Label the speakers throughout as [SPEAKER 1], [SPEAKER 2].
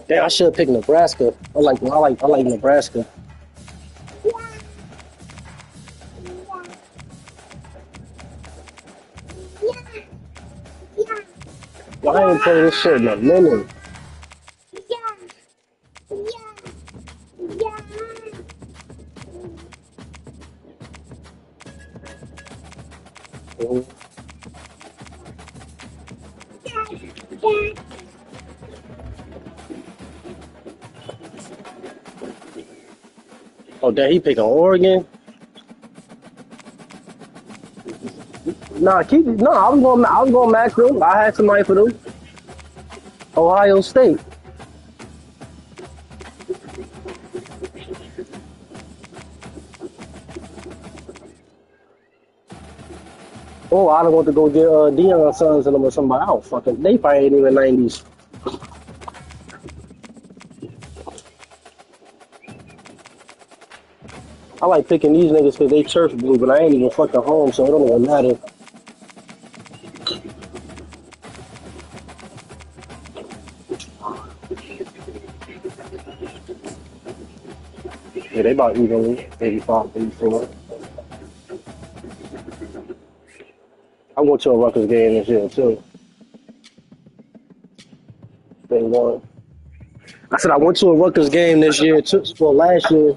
[SPEAKER 1] Damn, I should have picked Nebraska. I like Nebraska. Well, I ain't playing this shit in a minute. Oh, damn, he picking Oregon? Nah, I was going match them. I had somebody for them. Ohio State. Oh, I don't want to go get Deion Sons and them or somebody else. Fucking, they probably ain't even 90s. I like picking these niggas because they turf blue, but I ain't even fucking home, so it don't even matter. Yeah, they about evenly, 85, 84. I went to a Rutgers game this year, too. They won. I said I went to a Rutgers game this year, too, well, last year.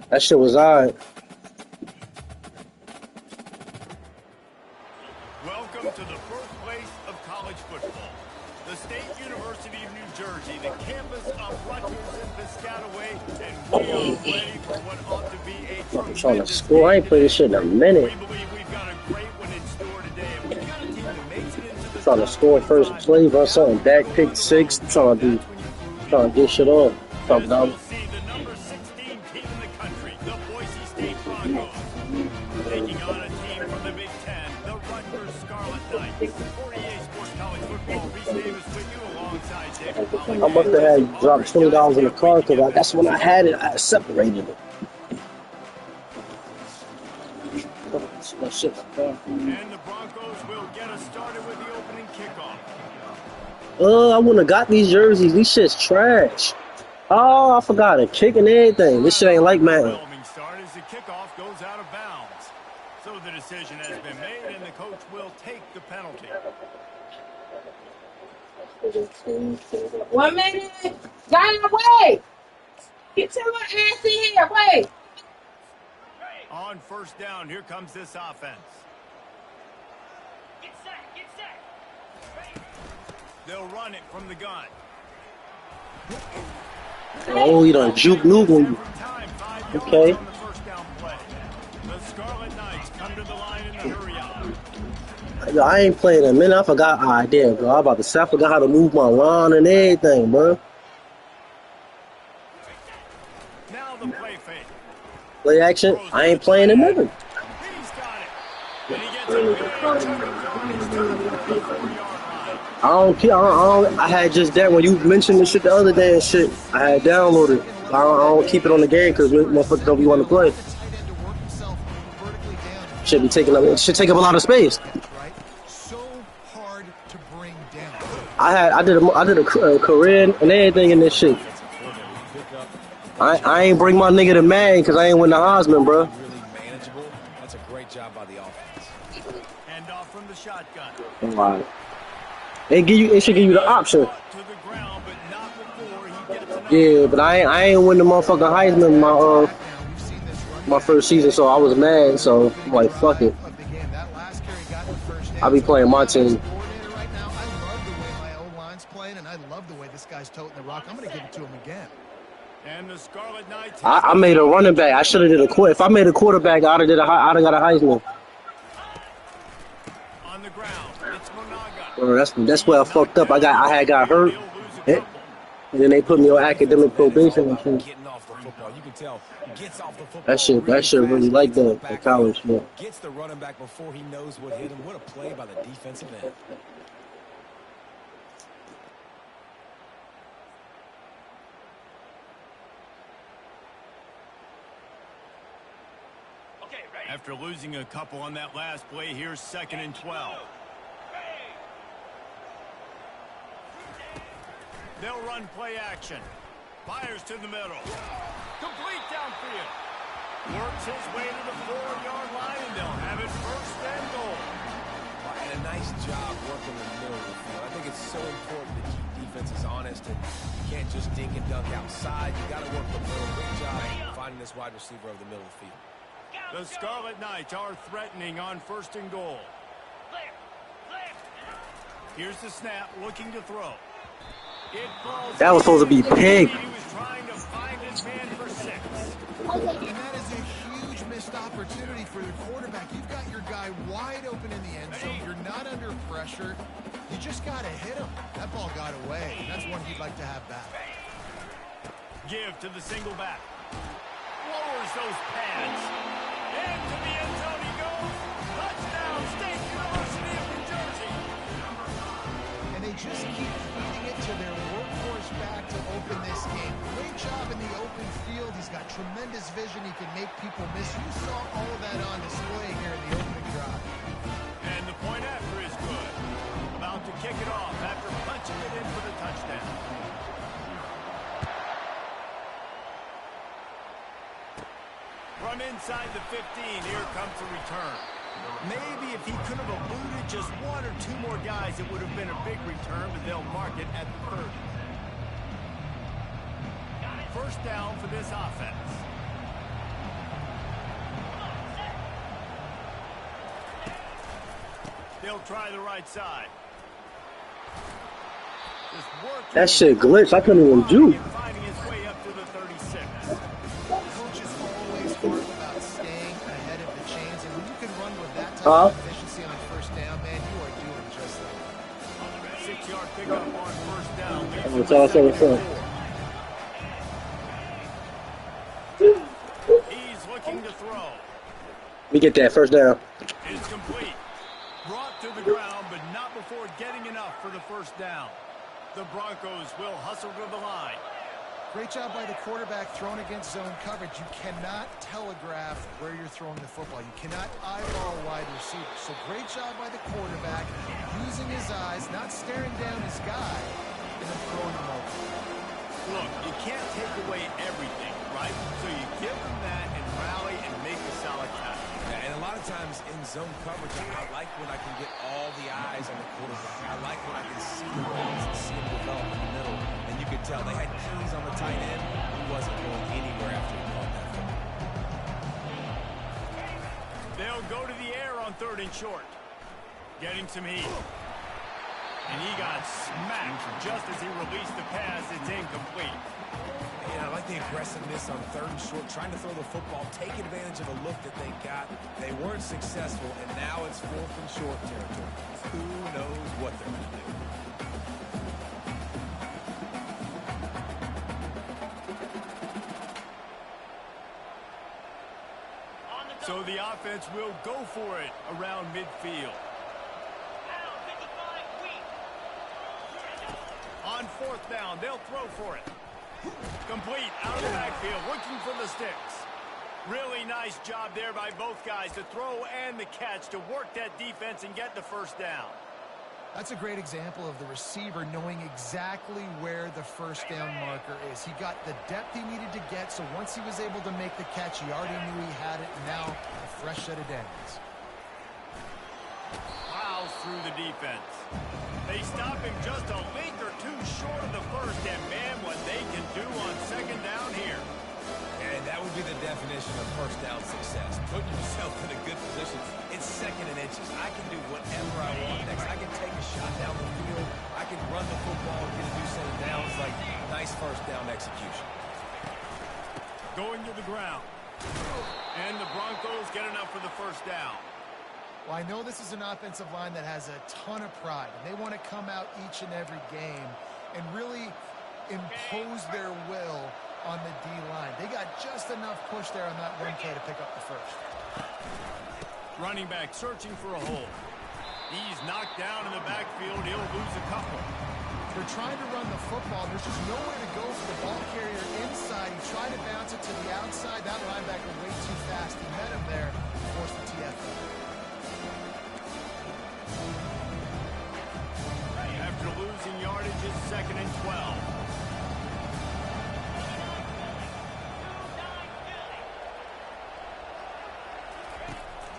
[SPEAKER 1] That shit was alright.
[SPEAKER 2] Welcome to the birthplace of college football. The State University of New Jersey, the campus of Rutgers and Piscataway, and we are ready for what ought to be a
[SPEAKER 1] I'm trying to score. I ain't played this shit in a minute.
[SPEAKER 2] We believe we've got a great one in store today, and we've got a team that makes it into the
[SPEAKER 1] Trying to score first play or something. Dak pick 6. Trying to get shit off. Talking about.
[SPEAKER 2] We'll see the number 16 team in the country, the Boise State Broncos, taking on a team from the Big Ten, the Rutgers Scarlet Knights. 48 Sports College Football, Reese Davis with you alongside David Pollard.
[SPEAKER 1] I must have had dropped $20 in the car because that's when I had it. I separated it. Shit.
[SPEAKER 2] And the Broncos will get us started with the opening kickoff.
[SPEAKER 1] I wouldn't have got these jerseys. These shit's trash. Oh, I forgot it. Kick and everything. This shit ain't like Madden.
[SPEAKER 2] Start as the kickoff goes out of bounds. So the decision has been made, and the coach will take the penalty.
[SPEAKER 3] 1 minute. Zion, wait. Get your little ass in here. Wait.
[SPEAKER 2] On first down, here comes this offense.
[SPEAKER 4] Get set.
[SPEAKER 2] They'll run it from the gun.
[SPEAKER 1] Oh, you done juke noob on you. Okay.
[SPEAKER 2] The first down play. The Scarlet Knights come to the line in the hurry on.
[SPEAKER 1] Yo, I ain't playing in a minute. I forgot. I did, bro. I about to say I forgot how to move my line and everything, bro.
[SPEAKER 2] Now the play fake.
[SPEAKER 1] Play action. I ain't playing in nothing.
[SPEAKER 2] He's got it. And he gets a big
[SPEAKER 1] I don't care. I had just that when you mentioned this shit the other day and shit. I had downloaded. I don't keep it on the game because motherfuckers don't be want to play. Should take up a lot of space.
[SPEAKER 5] So hard to bring down.
[SPEAKER 1] I did a career and everything in this shit. I ain't bring my nigga to Madden because I ain't win the Heisman, bro.
[SPEAKER 5] Really manageable. That's a great job by the offense.
[SPEAKER 2] And off from the shotgun.
[SPEAKER 1] Wow. It should give you the option. Yeah, but I ain't win the motherfucking Heisman my first season, so I was mad. So I'm like, fuck it. I'll be playing my team.
[SPEAKER 5] Right now, I love the way my old line's playing, and I love the way this guy's toting the rock. I'm going to give it to him again.
[SPEAKER 2] And the Scarlet Knights.
[SPEAKER 1] I made a running back. I should have did a quarter. If I made a quarterback, I'd have got a Heisman.
[SPEAKER 2] On the ground, it's Monaga.
[SPEAKER 1] Well, that's where I fucked up. I got hurt, and then they put me on academic probation and shit.
[SPEAKER 5] Getting off the football, you can tell. Gets off the football.
[SPEAKER 1] That shit really like that at college, man.
[SPEAKER 5] Gets the running back before he knows what hit him. What a play by the defensive end.
[SPEAKER 4] Okay, ready?
[SPEAKER 2] After losing a couple on that last play, here's 2nd and 12. They'll run play action. Fires to the middle. Complete downfield. Works his way to the 4-yard line, and they'll have it 1st and goal.
[SPEAKER 6] And a nice job working in the middle of the field. I think it's so important to keep defenses honest, and you can't just dink and dunk outside. You got to work the middle. Great job finding this wide receiver over the middle of the field.
[SPEAKER 2] The Scarlet Knights are threatening on 1st and goal. Here's the snap, looking to throw.
[SPEAKER 1] That was supposed to be big.
[SPEAKER 2] He was trying to find his man for 6.
[SPEAKER 5] And that is a huge missed opportunity for the quarterback. You've got your guy wide open in the end zone. You're not under pressure. You just got to hit him. That ball got away. That's one he'd like to have back.
[SPEAKER 2] Give to the single back. Lowers those pads. Into the end zone he goes. Touchdown, State University of New Jersey.
[SPEAKER 5] And they just keep feeding it to their workhorse back to open this game. Great job in the open field. He's got tremendous vision. He can make people miss. You saw all of that on display here in the opening drive.
[SPEAKER 2] And the point after is good. About to kick it off after punching it in for the touchdown. From inside the 15, here comes the return. Maybe if he could have eluded just 1 or 2 more guys, it would have been a big return, but they'll mark it at the 30. 1st down for this offense. They'll try the right side.
[SPEAKER 1] That shit glitched. I couldn't even do.
[SPEAKER 2] Finding his way up to the 36.
[SPEAKER 5] Coach is always hard about staying ahead of the chains, and when you can run with that type of efficiency on 1st down, man, you are doing just that.
[SPEAKER 2] 6-yard pickup on 1st down.
[SPEAKER 1] It's also a fun.
[SPEAKER 2] He's looking to throw.
[SPEAKER 1] We get that 1st down.
[SPEAKER 2] It's complete. Brought to the ground, but not before getting enough for the 1st down. The Broncos will hustle to the line.
[SPEAKER 5] Great job by the quarterback throwing against zone coverage. You cannot telegraph where you're throwing the football. You cannot eyeball a wide receiver. So great job by the quarterback using his eyes, not staring down his guy, and then throwing him over.
[SPEAKER 2] Look, you can't take away everything, right? So you give them that and rally and make a solid tackle.
[SPEAKER 6] And a lot of times in zone coverage, I like when I can get all the eyes on the quarterback. I like when I can see the balls and see him develop in the middle. And you could tell they had keys on the tight end. He wasn't going anywhere after he caught that football.
[SPEAKER 2] They'll go to the air on 3rd and short. Getting some heat. And he got smacked just as he released the pass. It's incomplete.
[SPEAKER 6] Yeah, I like the aggressiveness on 3rd and short, trying to throw the football, take advantage of a look that they got. They weren't successful, and now it's 4th and short territory. Who knows what they're going to do?
[SPEAKER 2] So the offense will go for it around midfield. On 4th down, they'll throw for it. Complete out of the backfield, looking for the sticks. Really nice job there by both guys to throw and the catch to work that defense and get the 1st down.
[SPEAKER 5] That's a great example of the receiver knowing exactly where the 1st down marker is. He got the depth he needed to get, so once he was able to make the catch, he already knew he had it, and now a fresh set of downs.
[SPEAKER 2] Plows through the defense. They stop him just a link or 2 short of the 1st, and man, what they can do on 2nd down here.
[SPEAKER 6] And that would be the definition of 1st down success. Putting yourself in a good position. It's 2nd and inches. I can do whatever I want next. I can take a shot down the field. I can run the football and get a new set of downs. Like, nice 1st down execution.
[SPEAKER 2] Going to the ground. And the Broncos get enough for the 1st down.
[SPEAKER 5] Well, I know this is an offensive line that has a ton of pride, and they want to come out each and every game and really impose their will on the D-line. They got just enough push there on that 1 play to pick up the 1st.
[SPEAKER 2] Running back searching for a hole. He's knocked down in the backfield. He'll lose a couple.
[SPEAKER 5] They're trying to run the football. There's just nowhere to go for the ball carrier inside. He tried to bounce it to the outside. That linebacker way too fast. He met him there, forced the TFL.
[SPEAKER 2] After losing yardage, it's 2nd and 12.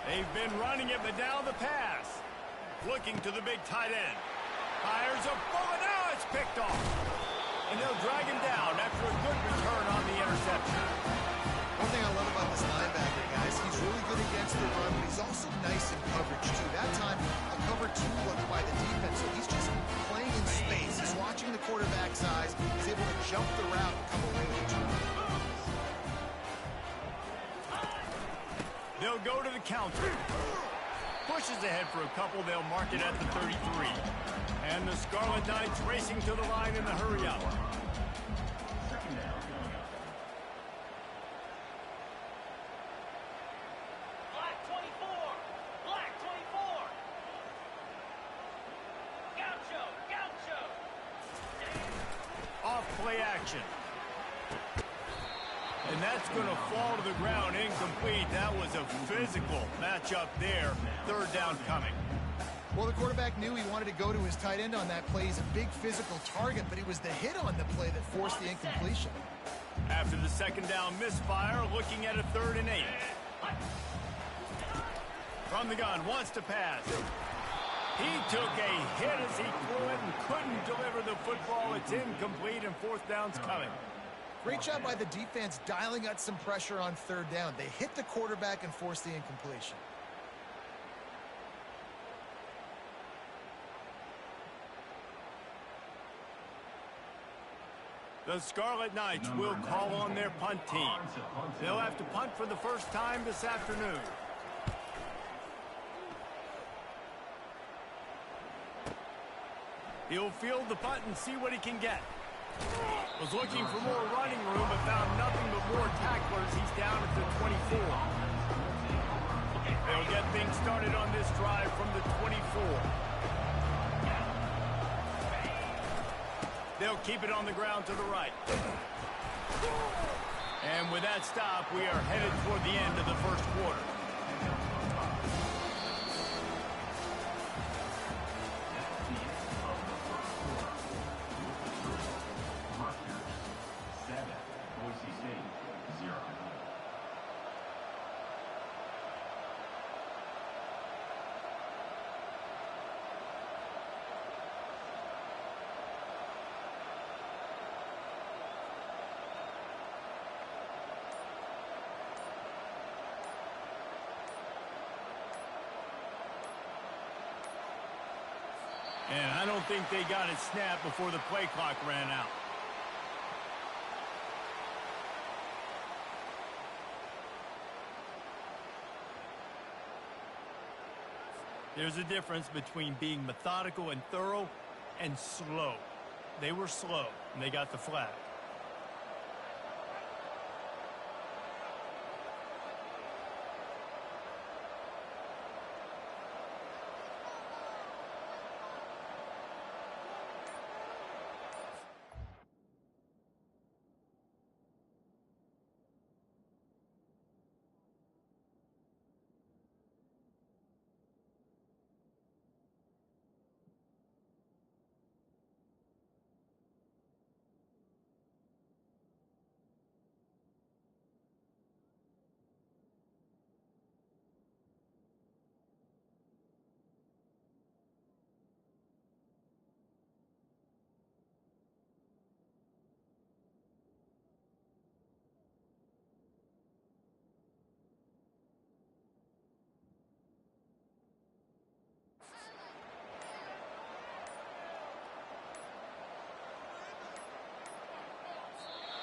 [SPEAKER 2] They've been running it, but now the pass. Looking to the big tight end. Fires a bullet. Now it's picked off. And they'll drag him down after a good return on the interception.
[SPEAKER 5] One thing I love about this linebacker, guys, he's really good against the run, but he's also nice in coverage, too. That time, a cover 2 look by the defense, so he's just playing in space. He's watching the quarterback's eyes. He's able to jump the route and come away with the turn.
[SPEAKER 2] They'll go to the counter. Pushes ahead for a couple. They'll mark it at the 33. And the Scarlet Knights racing to the line in the hurry-up.
[SPEAKER 4] Black 24. Black 24. Gaucho. Gaucho.
[SPEAKER 2] Off play action. And that's going to fall to the ground incomplete. That was a physical matchup there. 3rd down coming.
[SPEAKER 5] Well, the quarterback knew he wanted to go to his tight end on that play. He's a big physical target, but it was the hit on the play that forced the incompletion.
[SPEAKER 2] After the 2nd down misfire, looking at a 3rd and 8. From the gun, wants to pass. He took a hit as he threw it and couldn't deliver the football. It's incomplete and 4th down's coming.
[SPEAKER 5] Great job by the defense dialing out some pressure on 3rd down. They hit the quarterback and forced the incompletion.
[SPEAKER 2] The Scarlet Knights will call on their punt team. They'll have to punt for the first time this afternoon. He'll field the punt and see what he can get. Was looking for more running room, but found nothing but more tacklers. He's down at the 24. They'll get things started on this drive from the 24. They'll keep it on the ground to the right. And with that stop, we are headed toward the end of the first quarter. And I don't think they got it snapped before the play clock ran out. There's a difference between being methodical and thorough and slow. They were slow, and they got the flag.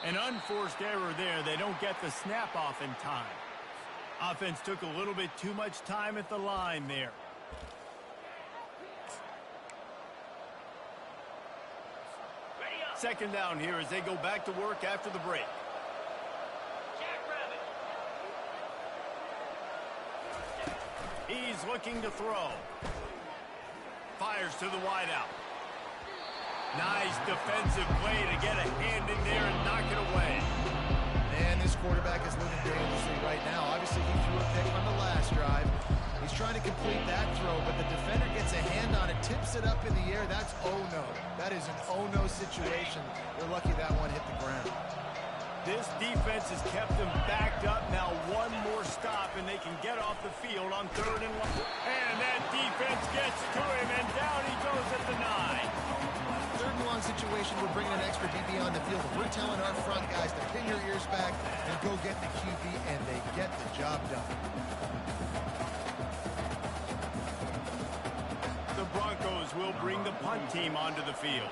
[SPEAKER 2] An unforced error there. They don't get the snap off in time. Offense took a little bit too much time at the line there. Second down here as they go back to work after the break. He's looking to throw. Fires to the wideout. Nice defensive play to get a hand in there and knock it away.
[SPEAKER 5] And this quarterback is living dangerously right now. Obviously, he threw a pick on the last drive. He's trying to complete that throw, but the defender gets a hand on it, tips it up in the air. That's oh-no. That is an oh-no situation. They're lucky that one hit the ground.
[SPEAKER 2] This defense has kept them backed up. Now one more stop, and they can get off the field on 3rd and 1. And that defense gets to him, and down he goes at the 9.
[SPEAKER 5] 3rd and 1 situation, we're bringing an extra DB on the field. We're telling our front guys to pin your ears back and go get the QB, and they get the job done.
[SPEAKER 2] The Broncos will bring the punt team onto the field.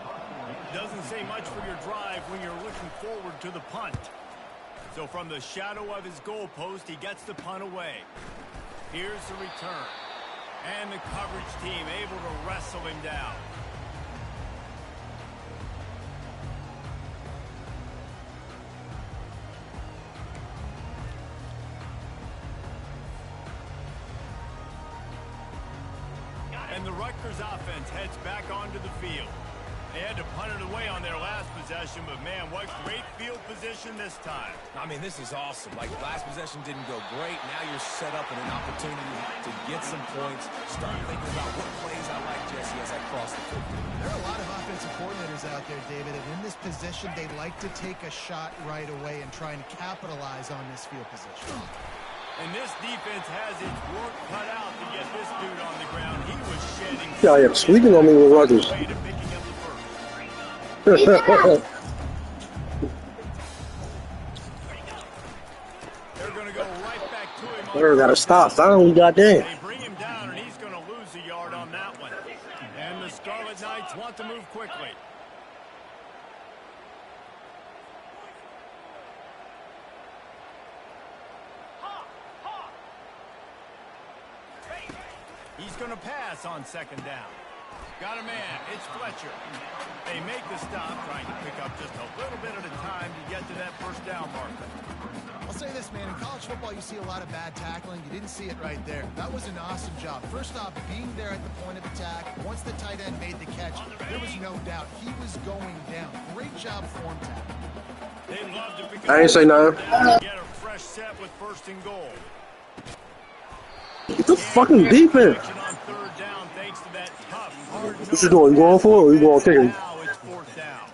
[SPEAKER 2] Doesn't say much for your drive when you're looking forward to the punt. So from the shadow of his goalpost, he gets the punt away. Here's the return. And the coverage team able to wrestle him down. And the Rutgers offense heads back onto the field. They had to punt it away on their last possession, but man, what great field position this time.
[SPEAKER 6] I mean, this is awesome. Like, last possession didn't go great. Now you're set up in an opportunity to get some points. Start thinking about what plays I like, Jesse, as I cross the field.
[SPEAKER 5] There are a lot of offensive coordinators out there, David, and in this position, they like to take a shot right away and try and capitalize on this field position.
[SPEAKER 2] And this defense has its work cut out to get this dude on the ground. He was shedding.
[SPEAKER 1] Yeah, I'm sleeping on me with Rogers.
[SPEAKER 2] They're going to go right back to him.
[SPEAKER 1] They're got to stop. Finally, goddamn.
[SPEAKER 2] They bring him down, and he's going to lose a yard on that one. And the Scarlet Knights want to move quickly. He's going to pass on 2nd down. Got a man. It's Fletcher. They make the stop, trying to pick up just a little bit at a time to get to that 1st down marker.
[SPEAKER 5] I'll say this, man. In college football, you see a lot of bad tackling. You didn't see it right there. That was an awesome job. First off, being there at the point of attack. Once the tight end made the catch, there was no doubt he was going down. Great job form tackle.
[SPEAKER 2] They love to pick up.
[SPEAKER 1] I ain't say nothing.
[SPEAKER 2] Get a fresh set with 1st and goal.
[SPEAKER 1] Get the fucking defense.
[SPEAKER 2] On 3rd down, thanks to that tough, hard
[SPEAKER 1] What you doing? You going for it or you going to kick him?
[SPEAKER 2] Now it's 4th down.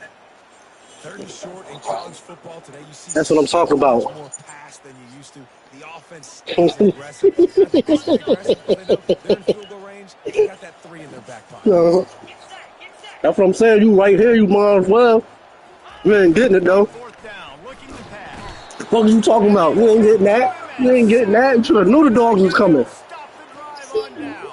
[SPEAKER 6] 3rd and short in college football today. You see
[SPEAKER 1] That's what I'm talking about.
[SPEAKER 6] more pass than you used to. The offense stays aggressive. They're in field goal range. They got that 3 in their back pocket.
[SPEAKER 1] That's what I'm saying. You right here, you might as well. You ain't getting it though.
[SPEAKER 2] 4th down, looking to pass.
[SPEAKER 1] The fuck are you talking about? You ain't getting that. You ain't getting that. You should have knew the dogs was coming.
[SPEAKER 2] Stop the drive on down.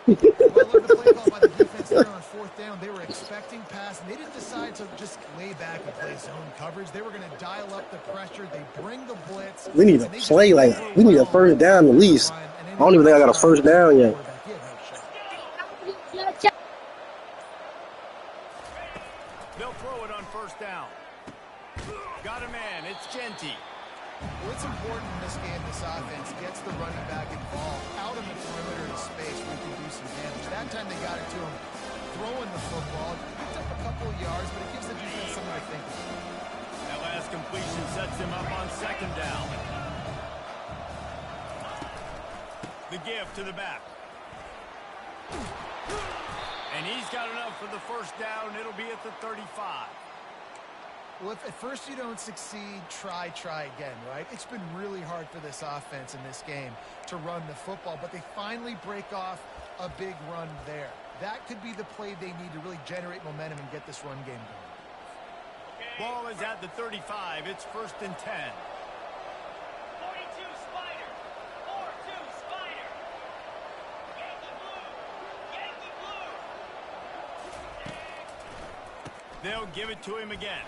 [SPEAKER 5] Well, I love the play call by the defense there on 4th down. They were expecting pass, and they didn't decide to just lay back and play zone coverage. They were going to dial up the pressure. They bring the blitz.
[SPEAKER 1] We need a play like we need a 1st down at least. I don't even think I got a 1st down yet.
[SPEAKER 2] They'll throw it on 1st down. Got a man. It's Genty.
[SPEAKER 5] Well, it's important in this game, this offense gets the running back involved out in the perimeter of space where he can do some damage. That time they got it to him throwing the football. Picked up a couple of yards, but it gives the defense something to think about.
[SPEAKER 2] That last completion sets him up on 2nd down. The give to the back. And he's got enough for the 1st down. It'll be at the 35.
[SPEAKER 5] Well, if at first you don't succeed, try again, right? It's been really hard for this offense in this game to run the football, but they finally break off a big run there. That could be the play they need to really generate momentum and get this run game going.
[SPEAKER 2] Ball is at the 35. It's 1st and 10.
[SPEAKER 4] 42 Spider. 4-2 Spider. Yankee blue. Yankee blue.
[SPEAKER 2] They'll give it to him again.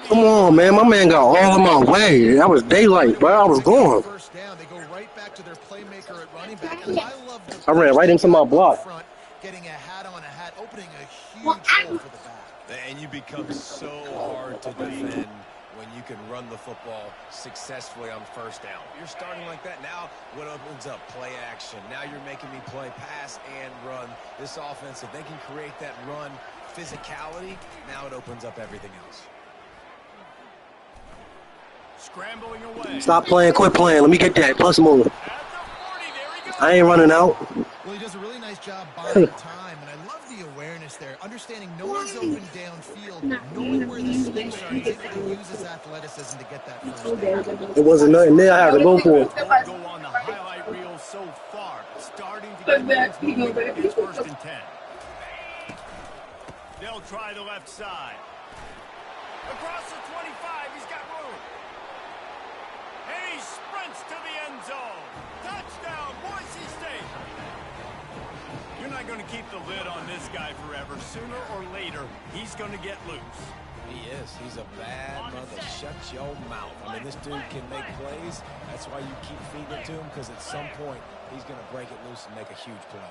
[SPEAKER 1] Come on, man. My man got all in my way. That was daylight, bro. I was going.
[SPEAKER 5] 1st down, they go right back to their playmaker at running back. And I love the
[SPEAKER 1] I ran right into my block.
[SPEAKER 5] front, getting a hat on a hat, opening a huge hole for the back.
[SPEAKER 6] And you become so hard to defend when you can run the football successfully on first down. You're starting like that. Now what opens up? Play action. Now you're making me play pass and run. This offense, if they can create that run physicality, now it opens up everything else.
[SPEAKER 2] Scrambling away.
[SPEAKER 1] Stop playing, quit playing. Let me get that. Plus more.
[SPEAKER 2] At the 40, there he goes.
[SPEAKER 1] I ain't running out.
[SPEAKER 5] Well, he does a really nice job buying time, and I love the awareness there. Understanding no one's open downfield, knowing where the space are, he's able to use his athleticism to get that first down.
[SPEAKER 1] It wasn't nothing there. I had to go for it.
[SPEAKER 2] Won't go on the highlight reel so far. Starting to get things moving. It's 1st and 10. They'll try the left side. Across the 25, he's got room. And he sprints to the end zone. Touchdown, Boise State. You're not going to keep the lid on this guy forever. Sooner or later, he's going to get loose.
[SPEAKER 6] He is. He's a bad mother. Shut your mouth. I mean, this dude can make plays. That's why you keep feeding it to him, because at some point, he's going to break it loose and make a huge play.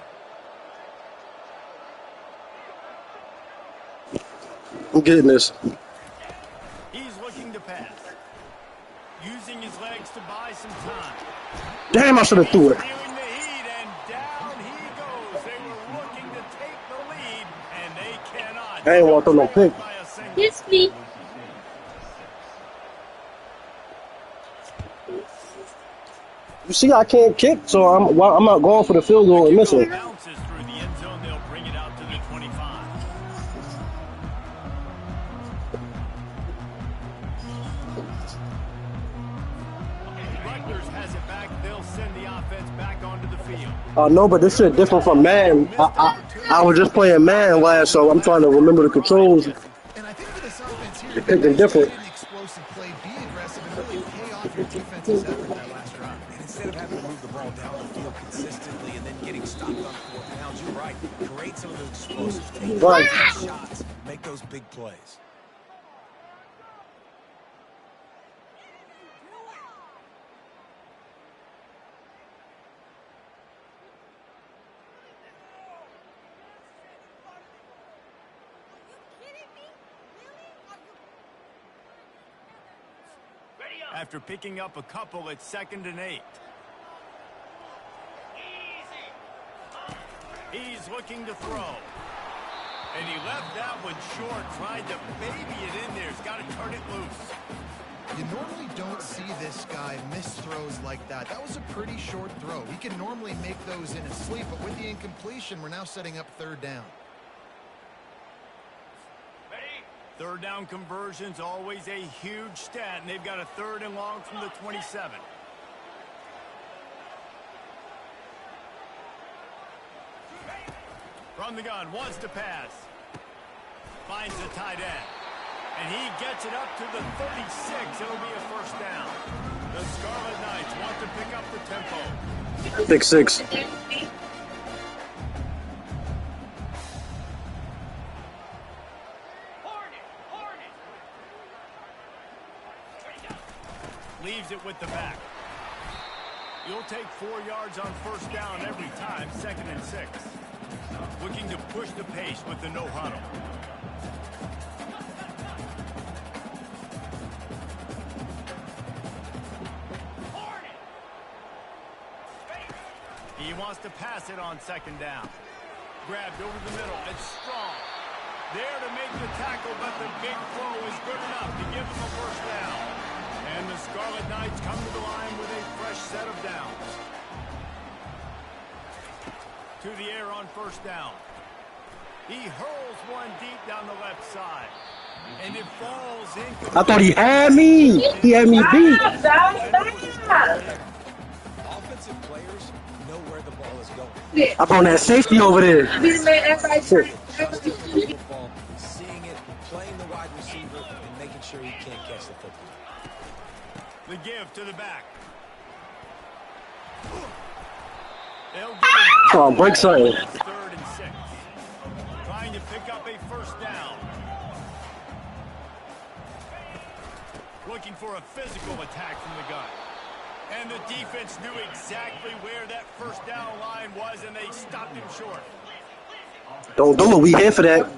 [SPEAKER 1] I'm getting this.
[SPEAKER 2] He's looking to pass. Using his legs to buy some time.
[SPEAKER 1] Damn, I should have threw it.
[SPEAKER 2] Feeling the heat, and down he goes. They were looking to take the lead, and they cannot.
[SPEAKER 1] I ain't want to throw no pick.
[SPEAKER 3] Yes, please.
[SPEAKER 1] You see, I can't kick, so I'm not going for the field goal and missing.
[SPEAKER 2] Bounces through the end zone. They'll bring it out to the 25. Rutgers has it back. They'll send the offense back onto the field.
[SPEAKER 1] No, but this shit different from Madden. I was just playing Madden last, so I'm trying to remember the controls.
[SPEAKER 5] And I think for this offense here,
[SPEAKER 1] They're picking different.
[SPEAKER 5] an explosive play, be aggressive, and really pay off your defense's effort that last drive.
[SPEAKER 6] And instead of having to move the ball down the field consistently and then getting stopped on 4th downs, you're right. Create some of those explosives. Take
[SPEAKER 1] Right.
[SPEAKER 6] shots. Make those big plays.
[SPEAKER 2] After picking up a couple, it's 2nd and 8. He's looking to throw. And he left that one short, trying to baby it in there. He's got to turn it loose.
[SPEAKER 5] You normally don't see this guy miss throws like that. That was a pretty short throw. He can normally make those in his sleep, but with the incompletion, we're now setting up 3rd down.
[SPEAKER 2] 3rd down conversion's always a huge stat, and they've got a 3rd and long from the 27. From the gun, wants to pass. Finds the tight end. And he gets it up to the 36. It'll be a 1st down. The Scarlet Knights want to pick up the tempo.
[SPEAKER 1] Pick 6.
[SPEAKER 2] Leaves it with the back. You'll take 4 yards on 1st down every time, 2nd and 6. Looking to push the pace with the no huddle. He wants to pass it on 2nd down. Grabbed over the middle. It's strong. There to make the tackle, but the big throw is good enough to give him a 1st down. And the Scarlet Knights come to the line with a fresh set of downs. To the air on 1st down. He hurls one deep down the left side. And it falls in.
[SPEAKER 1] I thought he had me. He had me beat.
[SPEAKER 6] Offensive players know where the ball is going.
[SPEAKER 1] I'm on that safety over there.
[SPEAKER 6] Trusting the football, seeing it, playing the wide receiver, and making sure he can't catch the football.
[SPEAKER 2] The give to the back. They'll get it.
[SPEAKER 1] Come on, break something.
[SPEAKER 2] 3rd and 6. Trying to pick up a 1st down. Looking for a physical attack from the gun. And the defense knew exactly where that 1st down line was, and they stopped him short.
[SPEAKER 1] Don't do it. We here for that.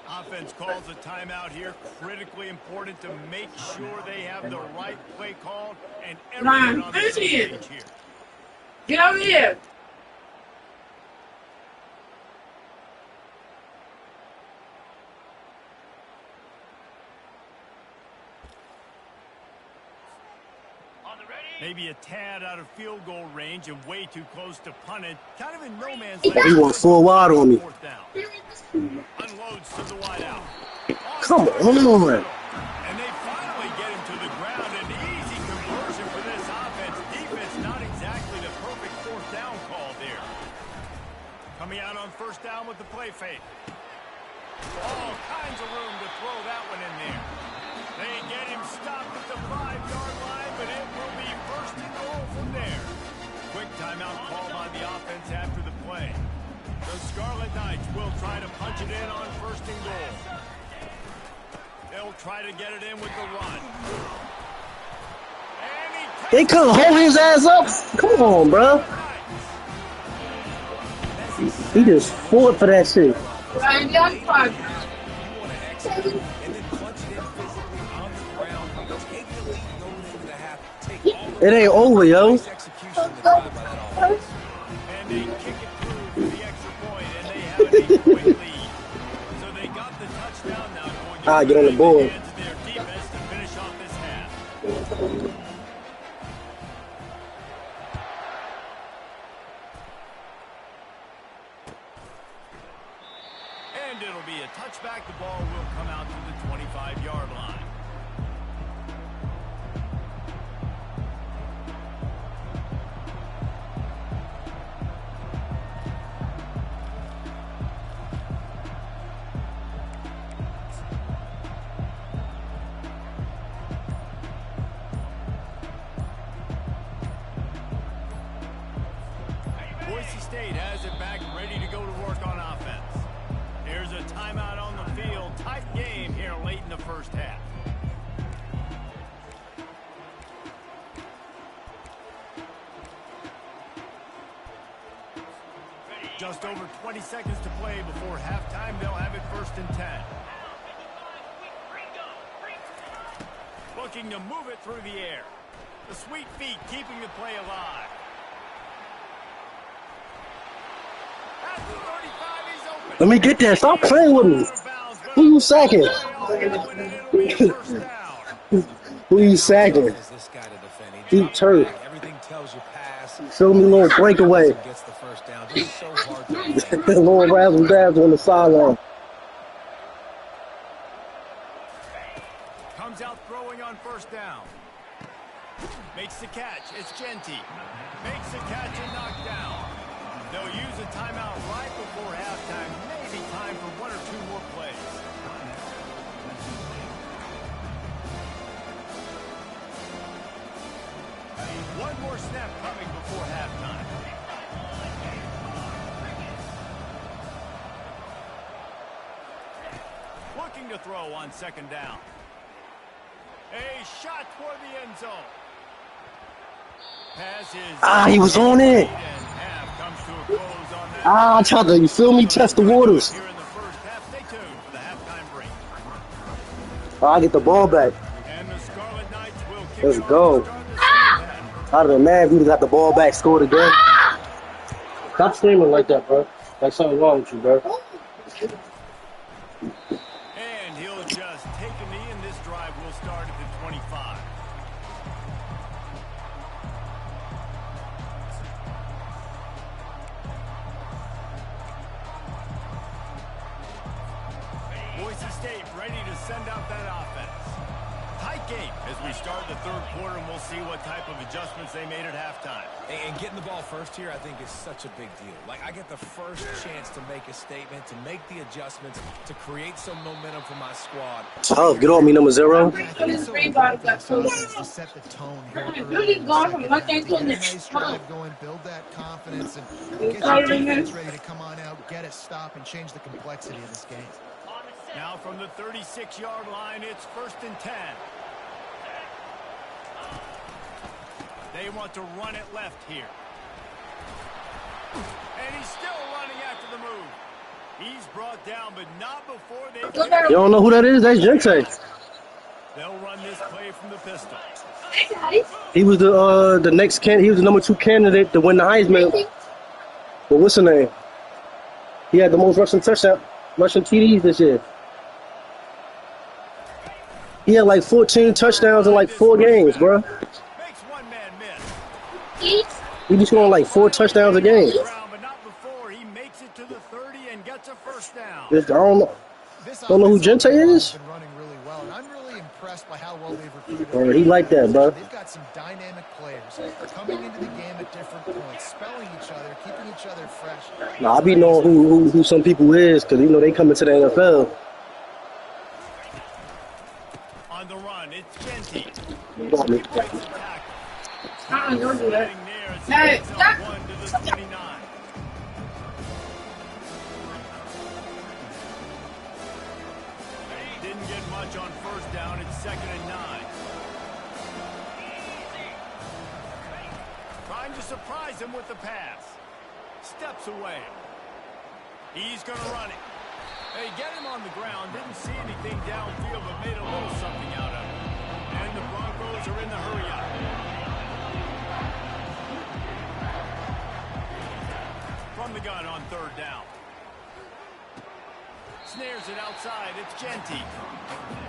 [SPEAKER 2] Offense calls a timeout here. Critically important to make sure they have the right play called and everyone on the same page here.
[SPEAKER 3] Get over here.
[SPEAKER 2] Maybe a tad out of field goal range and way too close to punt it. Kind of in no man's land.
[SPEAKER 1] He went full wide on me.
[SPEAKER 2] Fourth down. Unloads to the wide out.
[SPEAKER 1] Come on.
[SPEAKER 2] And they finally get him to the ground. An easy conversion for this offense. Defense not exactly the perfect fourth down call there. Coming out on first down with the play fake. All kinds of room to throw that one in there. They get him stopped at the 5-yard line, but it will be first and goal from there. Quick timeout called on the offense after the play. The Scarlet Knights will try to punch it in on first and goal. They'll try to get it in with the run. And
[SPEAKER 1] They couldn't hold his ass up. Come on, bro. He just fought for that shit.
[SPEAKER 3] Right, young part.
[SPEAKER 1] It ain't over, yo.
[SPEAKER 2] And they kick it through for the extra point, and they have an 8-point lead. So they got the touchdown now.
[SPEAKER 1] Get on the board.
[SPEAKER 2] Hands of their defense to finish off this half. And it'll be a touchback. The ball will come out to the 25-yard line. Boise State has it back, ready to go to work on offense. Here's a timeout on the field. Tight game here late in the first half. Just over 20 seconds to play before halftime. They'll have it first and 10. Looking to move it through the air. The sweet feet keeping the play alive.
[SPEAKER 1] Let me get that. Stop playing with me. Who you sacking? Who you sacking? Deep turf. Show me a little breakaway. Little razzle dazzle on the sideline.
[SPEAKER 2] Comes out throwing on first down. Makes the catch. It's Genty. Makes the catch and knocked down. They'll use a timeout right before halftime. Maybe time for one or two more plays. One more snap coming before halftime. Looking to throw on second down. A shot toward the end zone. Pass is
[SPEAKER 1] He was on it. I tried to, you feel me, test the waters.
[SPEAKER 2] Here in the first half, stay tuned for the halftime break.
[SPEAKER 1] I get the ball back.
[SPEAKER 2] And the Scarlet Knights will kick
[SPEAKER 1] Let's
[SPEAKER 2] it
[SPEAKER 1] go.
[SPEAKER 2] off to start the second half.
[SPEAKER 1] I'd have been mad if we got the ball back, scored again. Stop screaming like that, bro. Like something wrong with you, bro.
[SPEAKER 2] And he'll just take a knee, and this drive will start at the 25. Boise State ready to send out that offense. Tight game as we start the third quarter, and we'll see what type of adjustments they made at halftime.
[SPEAKER 6] And getting the ball first here, I think, is such a big deal. Like, I get the first chance to make a statement, to make the adjustments, to create some momentum for my squad.
[SPEAKER 1] Tough. Get off me, number 0.
[SPEAKER 3] This rebound got so
[SPEAKER 5] To set the tone here.
[SPEAKER 3] You just going from one thing to the next.
[SPEAKER 5] Nice drive going, build that confidence, and get your defense ready to come on out, get it, stop, and change the complexity of this game.
[SPEAKER 2] Now from the 36-yard line, it's first and 10. They want to run it left here. And he's still running after the move. He's brought fourth down, but not before they
[SPEAKER 3] Look
[SPEAKER 2] get
[SPEAKER 3] at
[SPEAKER 1] You don't know who that is? That's Gente.
[SPEAKER 2] They'll run this play from the pistol.
[SPEAKER 1] He was the next he was the number 2 candidate to win the Heisman. But what's the name? He had the most rushing TDs this year. He had like 14 touchdowns in like 4 games, bro.
[SPEAKER 2] Makes one man miss.
[SPEAKER 1] He be scoring like 4 touchdowns a game.
[SPEAKER 2] But not before he makes it to the 30 and gets a first down.
[SPEAKER 1] I don't know who Gente is.
[SPEAKER 5] Been running really well, and I'm really impressed by how well they've recruited.
[SPEAKER 1] Or he like that, bro.
[SPEAKER 5] They've got some dynamic players coming into the game at different points, spelling each other, keeping each other fresh.
[SPEAKER 1] Nah, I be knowing who some people is because they come into the NFL.
[SPEAKER 2] On the run, it's Genty.
[SPEAKER 1] Got me.
[SPEAKER 3] Don't do that.
[SPEAKER 2] Hey,
[SPEAKER 3] Hey, stop.
[SPEAKER 2] 1 to the 29. Didn't get much on first down. It's 2nd and 9. Trying to surprise him with the pass. Steps away. He's going to run it. They get him on the ground. Didn't see anything downfield, but made a little something out of it. And the Broncos are in the hurry-up. From the gun on 3rd down. Snares it outside. It's Genty.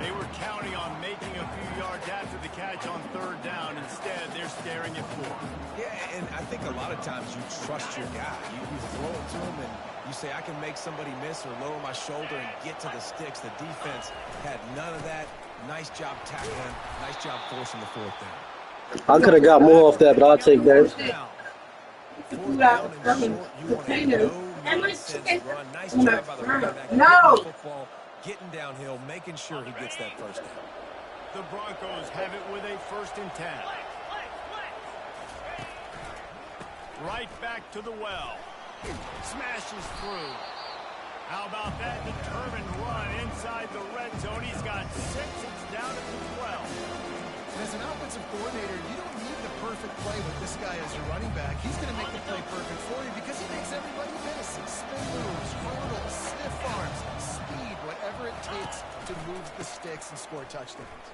[SPEAKER 2] They were counting on making a few yards after the catch on 3rd down. Instead, they're staring at 4.
[SPEAKER 6] Yeah, and I think a lot of times you trust your guy. You throw it to him and you say, I can make somebody miss or lower my shoulder and get to the sticks. The defense had none of that. Nice job tackling. Nice job forcing the 4th down.
[SPEAKER 1] I could have got more off that, but I'll take that.
[SPEAKER 6] 4th down and short. You want a no-nonsense run. Nice job by the running back.
[SPEAKER 3] No.
[SPEAKER 6] Football, getting downhill, making sure he gets that first down.
[SPEAKER 2] The Broncos have it with a 1st and 10. Right back to the well. Smashes through. How about that determined run inside the red zone? He's got 6. It's down at the 12.
[SPEAKER 5] As an offensive coordinator, you don't need the perfect play with this guy as your running back. He's going to make the play perfect for you because he makes everybody miss. Spin moves, hurdles, stiff arms, speed, whatever it takes to move the sticks and score touchdowns.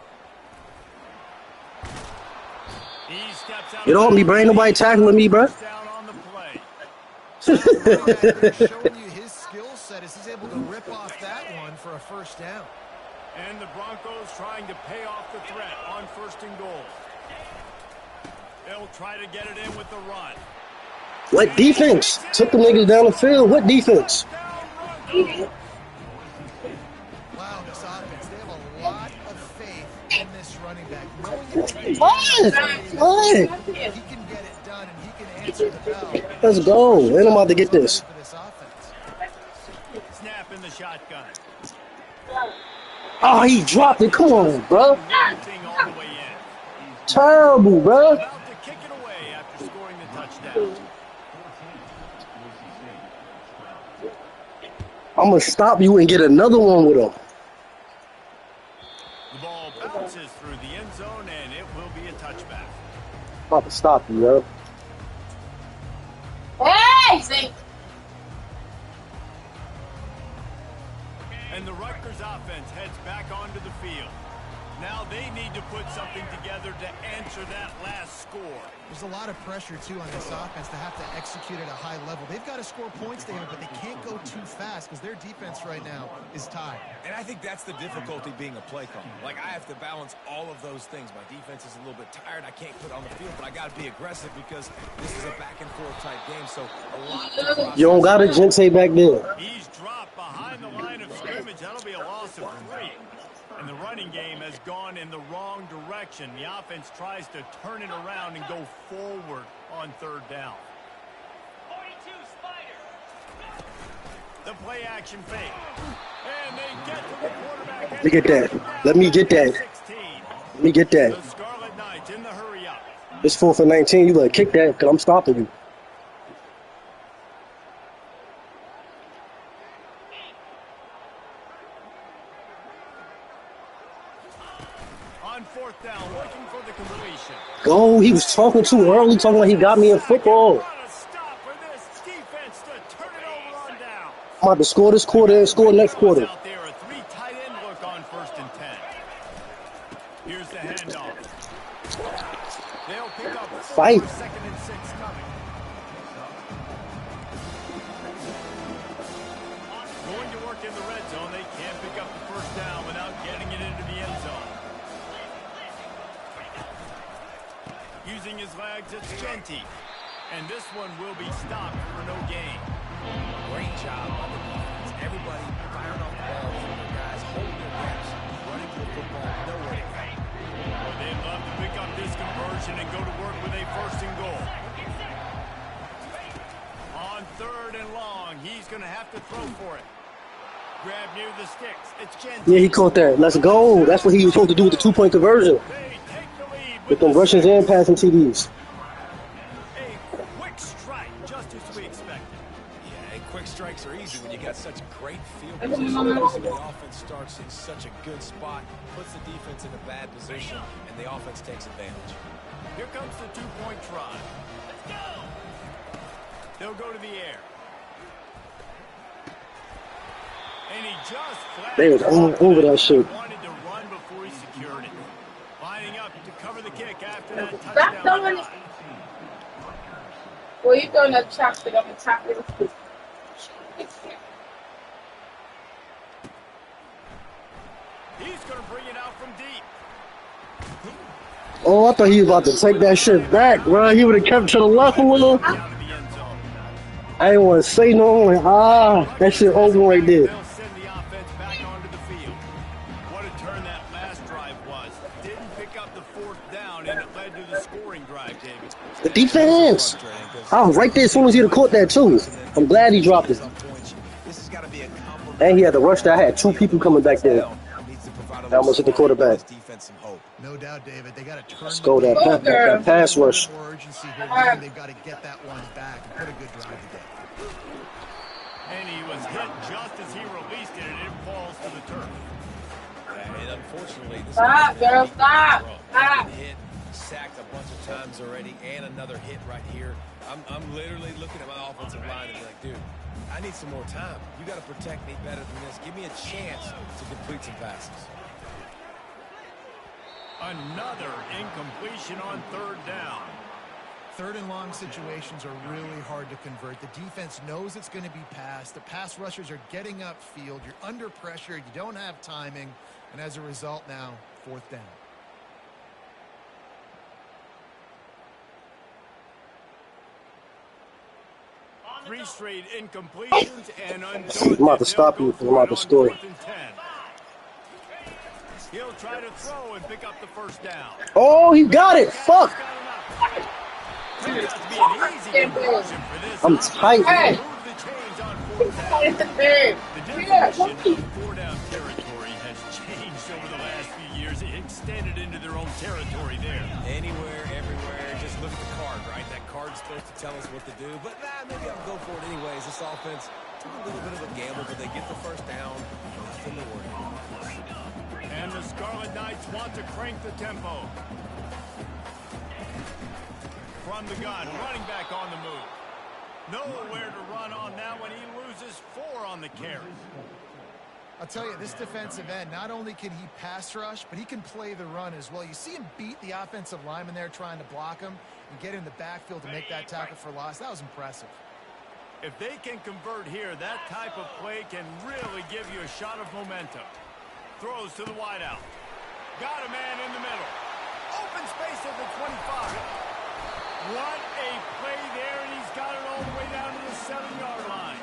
[SPEAKER 2] He steps out.
[SPEAKER 1] You don't want me, bro. Ain't nobody tackling me, bro.
[SPEAKER 2] Down on the play.
[SPEAKER 5] Showing you his skill set as he's able to rip off that one for a first down.
[SPEAKER 2] And the Broncos trying to pay off the threat on 1st and goal. They'll try to get it in with the run.
[SPEAKER 1] What defense? Took the niggas down the field. What defense?
[SPEAKER 5] Wow, this offense, they have a lot of faith in this running back. Knowing
[SPEAKER 1] What?
[SPEAKER 5] he can get it done and he can answer the bell.
[SPEAKER 1] Let's go. Ain't I'm about to get this.
[SPEAKER 5] For this offense.
[SPEAKER 2] Snap in the shotgun.
[SPEAKER 1] Oh, he dropped it. Come on, bro.
[SPEAKER 2] Thing all the way in.
[SPEAKER 1] Terrible, bro.
[SPEAKER 2] About to kick it away after scoring the touchdown.
[SPEAKER 1] I'm going to stop you and get another one with him.
[SPEAKER 2] The ball bounces through the end zone, and it will be a touchback.
[SPEAKER 1] I'm about to stop you, bro.
[SPEAKER 3] Hey, see.
[SPEAKER 2] And the Rutgers offense heads back onto the field. Now they need to put something together to answer that last score.
[SPEAKER 5] There's a lot of pressure, too, on this offense to have to execute at a high level. They've got to score points, David, but they can't go too fast because their defense right now is tied.
[SPEAKER 6] And I think that's the difficulty being a play caller. Like, I have to balance all of those things. My defense is a little bit tired. I can't put on the field, but I got to be aggressive because this is a back-and-forth type game, so a lot to process.
[SPEAKER 1] You don't got a Gente back there.
[SPEAKER 2] He's dropped behind the line of scrimmage. That'll be a loss of 3. And the running game has gone in the wrong direction. The offense tries to turn it around and go forward on 3rd down.
[SPEAKER 4] 42 Spider.
[SPEAKER 2] The play action fake. And they get to the quarterback.
[SPEAKER 1] Let me get that. Let me get that.
[SPEAKER 2] 16.
[SPEAKER 1] Let me get that.
[SPEAKER 2] The Scarlet Knights in the hurry up.
[SPEAKER 1] It's 4th and 19. You better kick that because I'm stopping you.
[SPEAKER 2] On 4th down, looking for the completion.
[SPEAKER 1] Go. He was talking too early, talking like he got me in football.
[SPEAKER 2] What a stop for this defense to turn it over on down.
[SPEAKER 1] I'm about to score this quarter and score next quarter.
[SPEAKER 2] Out there, a 3 tight end look on 1st and 10. Here's the handoff. They'll pick up 4,
[SPEAKER 1] Fight.
[SPEAKER 2] 2nd and 6 coming. Going to work in the red zone. They can't pick up the 1st down without getting it into the end zone. Using his legs, it's Genty. And this one will be stopped for no gain.
[SPEAKER 6] Great job on the defense. Everybody firing off the ball from the guys holding their gaps, running to the football, nowhere to go.
[SPEAKER 2] Well, they'd love to pick up this conversion and go to work with a 1st and goal. On 3rd and long, he's going to have to throw for it. Grab near the sticks. It's Genty.
[SPEAKER 1] Yeah, he caught that. Let's go. That's what he was supposed to do with the 2-point conversion.
[SPEAKER 2] They take the lead
[SPEAKER 1] With them rushes and passing TDs.
[SPEAKER 2] a quick strike, just as we expected.
[SPEAKER 6] Yeah, and quick strikes are easy when you got such great field position. Obviously, when the offense starts in such a good spot, puts the defense in a bad position, and the offense takes advantage.
[SPEAKER 2] Here comes the 2-point try.
[SPEAKER 4] Let's go.
[SPEAKER 2] They'll go to the air. And he just flat
[SPEAKER 1] They was all over that shit.
[SPEAKER 2] wanted to run before he secured it. Lining up to cover the kick after that
[SPEAKER 3] Stop
[SPEAKER 2] touchdown
[SPEAKER 3] throwing it.
[SPEAKER 2] drive.
[SPEAKER 3] Well, you're throwing that chopstick. I'm going to chop it.
[SPEAKER 2] He's going to bring it out from deep.
[SPEAKER 1] Oh, I thought he was about to take that shit back, bro. He would have kept to the left a little.
[SPEAKER 2] Down to the end zone.
[SPEAKER 1] I didn't want to say no. Like, that shit over right there.
[SPEAKER 2] They'll send the offense back onto the field. What a turn that last drive was. Didn't pick up the 4th down, and it led to the scoring drive, David.
[SPEAKER 1] The defense. I was right there as soon as he'd have caught that, too. I'm glad he dropped it.
[SPEAKER 6] This has got to be a compliment.
[SPEAKER 1] And he had to rush that. I had 2 people coming back there. That almost hit the quarterback.
[SPEAKER 5] No doubt, David. They got to turn.
[SPEAKER 1] Let's go, that pass rush.
[SPEAKER 5] More urgency here. Knowing they've got to get that one back and put a good drive together.
[SPEAKER 2] And he was hit just as he released it, and it falls to the turf.
[SPEAKER 6] And unfortunately, this
[SPEAKER 3] Stop, girl, stop.
[SPEAKER 6] Stop. Hit, sacked a bunch of times already, and another hit right here. I'm literally looking at my offensive line and be like, dude, I need some more time. You got to protect me better than this. Give me a chance to complete some passes.
[SPEAKER 2] Another incompletion on 3rd down.
[SPEAKER 5] 3rd and long situations are really hard to convert. The defense knows it's going to be passed. The pass rushers are getting upfield. You're under pressure. You don't have timing. And as a result now, 4th down.
[SPEAKER 2] Three straight incompletions and
[SPEAKER 1] I'm about to stop you because I'm about to score.
[SPEAKER 2] He'll try to throw and pick up the 1st down.
[SPEAKER 1] Oh, he got it. Fuck.
[SPEAKER 2] Turned out to be an easy conversion for this.
[SPEAKER 1] I'm tight.
[SPEAKER 3] Hey.
[SPEAKER 2] Move the chains on 4th down.
[SPEAKER 3] It's the third.
[SPEAKER 2] The
[SPEAKER 3] Yeah,
[SPEAKER 2] definition of 4-down territory has changed over the last few years. It extended into their own territory there.
[SPEAKER 6] Anywhere, everywhere, just look at the card, right? That card's supposed to tell us what to do, but maybe I'll go for it anyways. This offense took a little bit of a gamble, but they get the 1st down. Nothing to worry about.
[SPEAKER 2] And the Scarlet Knights want to crank the tempo. From the gun, running back on the move. Nowhere to run on that one. He loses 4 on the carry.
[SPEAKER 5] I'll tell you, this defensive end, not only can he pass rush, but he can play the run as well. You see him beat the offensive lineman there trying to block him and get in the backfield to make that tackle for loss. That was impressive.
[SPEAKER 2] If they can convert here, that type of play can really give you a shot of momentum. Throws to the wideout. Got a man in the middle. Open space at the 25. What a play there, and he's got it all the way down to the 7-yard line.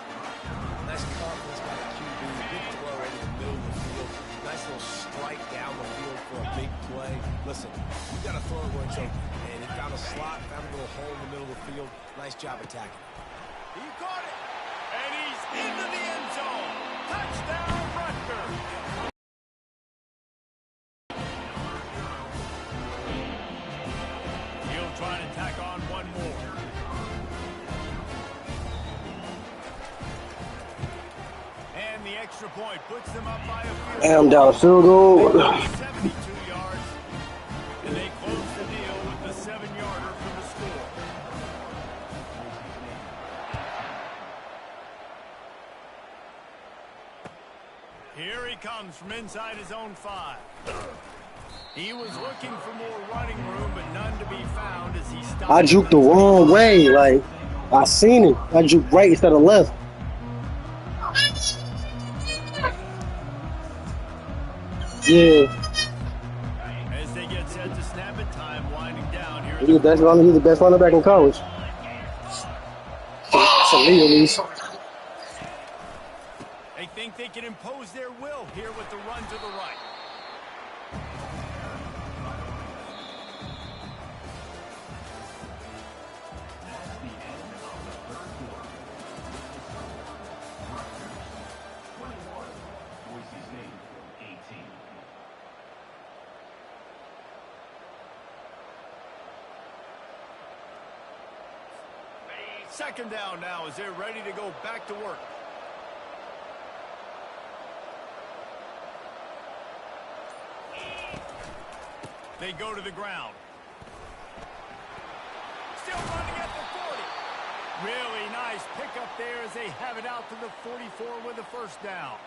[SPEAKER 6] Nice confidence by the QB. Big throw into the middle of the field. Nice little strike down the field for a big play. Listen, you got to throw it where it's open. And he found a slot, found a little hole in the middle of the field. Nice job attacking.
[SPEAKER 2] He caught it, and he's into the end zone. Touchdown, Rutgers. He'll try to tack on one more. And the extra point puts them up by a field goal.
[SPEAKER 1] I'm down field goal.
[SPEAKER 2] 72 yards, and they close the deal with the 7-yarder for the score. Here he comes from inside his own 5. He was looking for more running room, but none to be found as he stopped.
[SPEAKER 1] I juked the wrong way. Like, I seen it. I juked right instead of left. Yeah.
[SPEAKER 2] As they get set to snap it, time winding down here.
[SPEAKER 1] He's the best running back in college. To me, at least.
[SPEAKER 2] They think they can impose their will here with the run to the right. Second down now as they're ready to go back to work. They go to the ground. Still running at the 40. Really nice pickup there as they have it out to the 44 with a first down.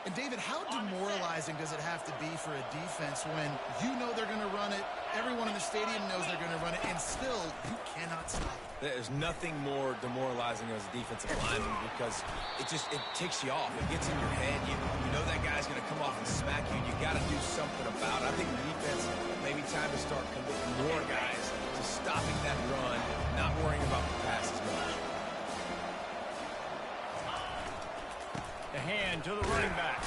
[SPEAKER 5] And David, how demoralizing does it have to be for a defense when you know they're going to run it, everyone in the stadium knows they're going to run it, and still you cannot stop it?
[SPEAKER 6] There's nothing more demoralizing as a defensive lineman because it ticks you off. It gets in your head. You know that guy's going to come off and smack you, and you got to do something about it. I think the defense, maybe time to start committing more guys to stopping that run, not worrying about the pass as much.
[SPEAKER 2] The hand to the running back.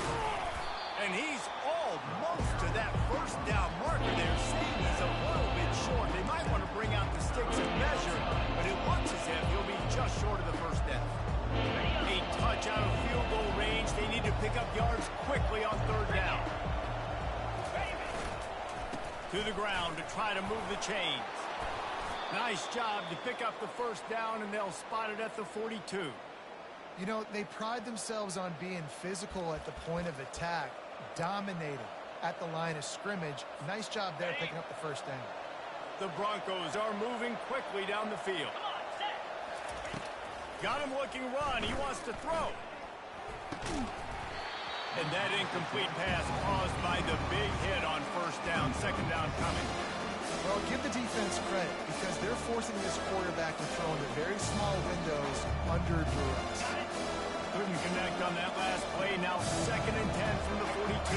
[SPEAKER 2] And he's almost to that first down marker there, saying he's a little bit short. They might want to bring out the sticks and measure, but it looks as if he'll be just short of the first down. A touch out of field goal range. They need to pick up yards quickly on third down. To the ground to try to move the chains. Nice job to pick up the first down, and they'll spot it at the 42.
[SPEAKER 5] You know, they pride themselves on being physical at the point of attack, dominating at the line of scrimmage. Nice job there picking up the first down.
[SPEAKER 2] The Broncos are moving quickly down the field. Got him looking run. He wants to throw. And that incomplete pass caused by the big hit on first down. Second down coming.
[SPEAKER 5] Well, give the defense credit because they're forcing this quarterback to throw into very small windows under duress.
[SPEAKER 2] Couldn't connect on that last play. Now 2nd and 10 from the 42.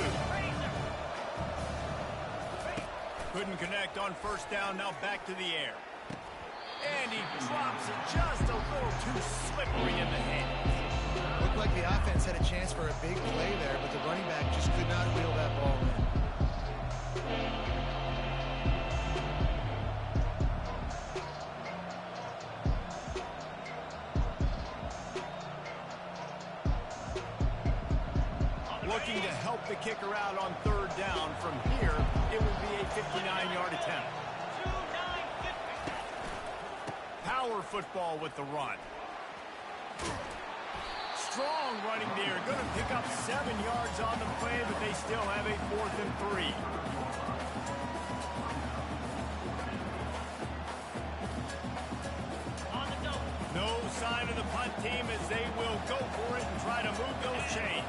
[SPEAKER 2] Couldn't connect on first down. Now back to the air. And he drops it just a little too slippery in the hands.
[SPEAKER 5] Looked like the offense had a chance for a big play there, but the running back just could not reel that ball in.
[SPEAKER 2] Looking to help the kicker out on third down. From here, it will be a 59-yard attempt. Power football with the run. Strong running there. Going to pick up 7 yards on the play, but they still have a 4th and 3. No sign of the punt team as they will go for it and try to move those chains.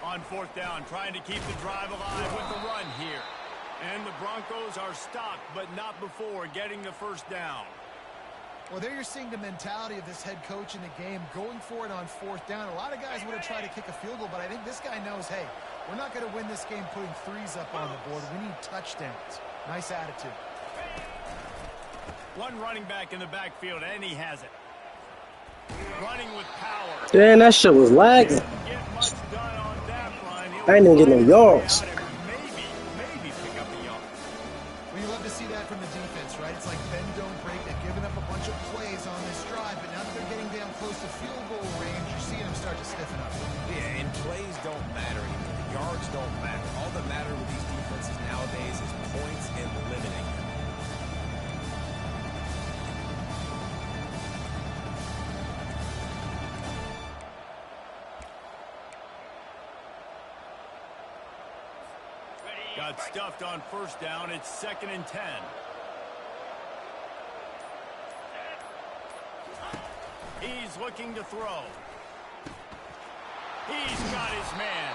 [SPEAKER 2] On 4th down, trying to keep the drive alive with the run here. And the Broncos are stopped, but not before getting the first down.
[SPEAKER 5] Well, there you're seeing the mentality of this head coach in the game, going for it on 4th down. A lot of guys would have tried to kick a field goal, but I think this guy knows, hey, we're not going to win this game putting threes up on the board. We need touchdowns. Nice attitude.
[SPEAKER 2] One running back in the backfield, and he has it. Running with power.
[SPEAKER 1] Damn, that shit was lagging.
[SPEAKER 2] Didn't get much done on that run.
[SPEAKER 1] I ain't even get no yards.
[SPEAKER 2] Maybe pick up a yard.
[SPEAKER 5] Well, you love to see that from the defense, right? It's like bend, don't break. They've given up a bunch of plays on this drive, but now that they're getting down close to field goal range, you're seeing them start to stiffen up.
[SPEAKER 6] Yeah, and plays don't matter anymore. The yards don't matter. All that matter with these defenses nowadays is points and limiting them.
[SPEAKER 2] Got stuffed on first down. It's 2nd and 10. He's looking to throw. He's got his man.